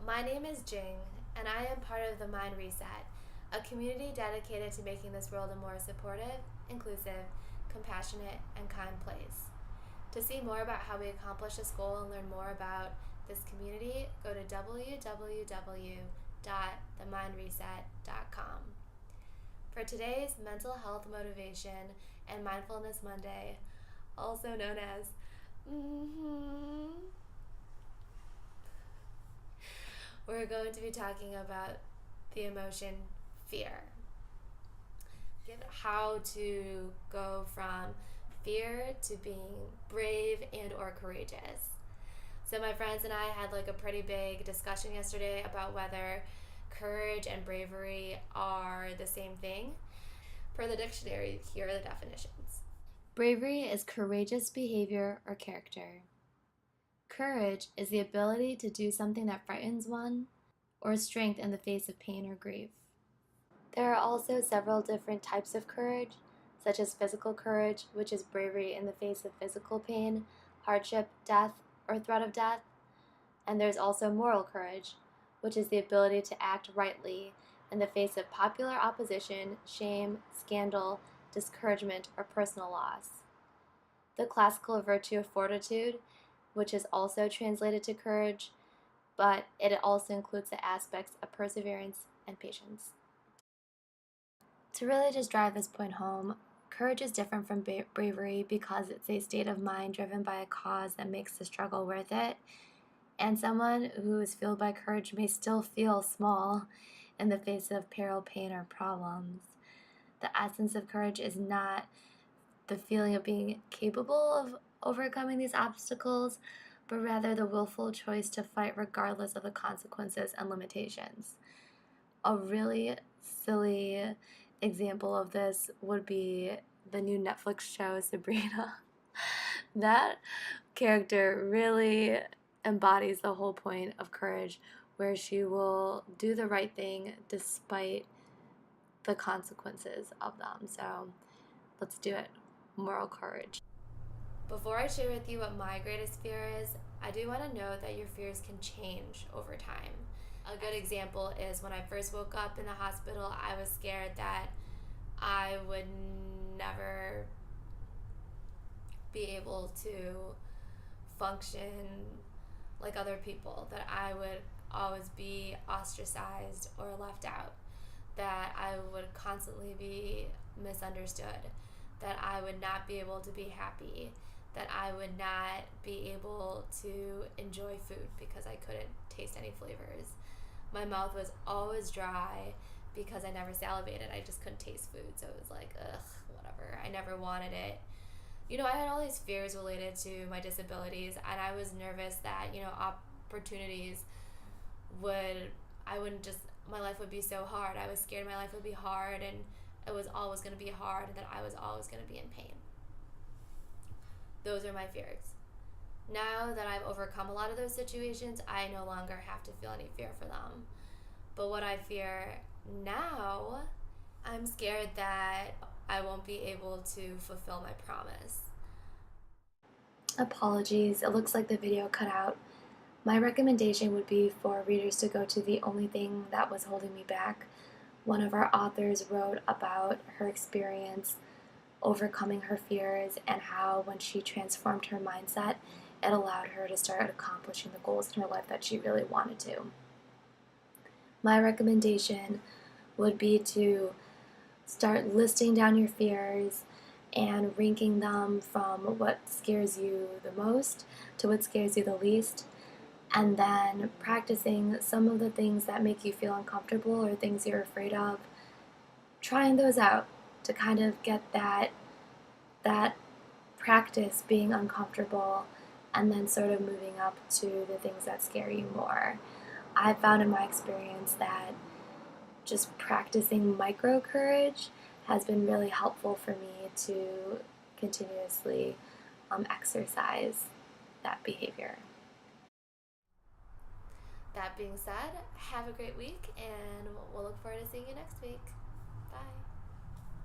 my name is Jing, and I am part of the Mind Reset, a community dedicated to making this world a more supportive, inclusive, compassionate, and kind place. To see more about how we accomplish this goal and learn more about this community, go to www.themindreset.com. For today's Mental Health Motivation and Mindfulness Monday, also known as we're going to be talking about the emotion fear. How to go from fear to being brave and or courageous. So my friends and I had like a pretty big discussion yesterday about whether courage and bravery are the same thing. Per the dictionary, here are the definitions. Bravery is courageous behavior or character. Courage is the ability to do something that frightens one, or strength in the face of pain or grief. There are also several different types of courage, such as physical courage, which is bravery in the face of physical pain, hardship, death, or threat of death. And there's also moral courage, which is the ability to act rightly in the face of popular opposition, shame, scandal, discouragement, or personal loss. The classical virtue of fortitude, which is also translated to courage, but it also includes the aspects of perseverance and patience. To really just drive this point home, courage is different from bravery because it's a state of mind driven by a cause that makes the struggle worth it. And someone who is fueled by courage may still feel small in the face of peril, pain, or problems. The essence of courage is not the feeling of being capable of overcoming these obstacles, but rather the willful choice to fight regardless of the consequences and limitations. A really silly example of this would be the new Netflix show Sabrina. That character really embodies the whole point of courage, where she will do the right thing despite the consequences of them. So let's do it. Moral courage. Before I share with you what my greatest fear is, I do want to note that your fears can change over time. A good example is when I first woke up in the hospital, I was scared that I would never be able to function like other people, that I would always be ostracized or left out, that I would constantly be misunderstood, that I would not be able to be happy, that I would not be able to enjoy food because I couldn't taste any flavors. My mouth was always dry because I never salivated. I just couldn't taste food, so it was like, ugh, whatever. I never wanted it. I had all these fears related to my disabilities, and I was nervous that, opportunities my life would be so hard. I was scared my life would be hard, and it was always going to be hard, and that I was always going to be in pain. Those are my fears. Now that I've overcome a lot of those situations, I no longer have to feel any fear for them. But what I fear now, I'm scared that I won't be able to fulfill my promise. Apologies, it looks like the video cut out. My recommendation would be for readers to go to The Only Thing That Was Holding Me Back. One of our authors wrote about her experience overcoming her fears and how when she transformed her mindset, it allowed her to start accomplishing the goals in her life that she really wanted to. My recommendation would be to start listing down your fears and ranking them from what scares you the most to what scares you the least, and then practicing some of the things that make you feel uncomfortable or things you're afraid of, trying those out to kind of get that practice being uncomfortable, and then sort of moving up to the things that scare you more. I've found in my experience that just practicing micro courage has been really helpful for me to continuously exercise that behavior. That being said, have a great week, and we'll look forward to seeing you next week. Bye.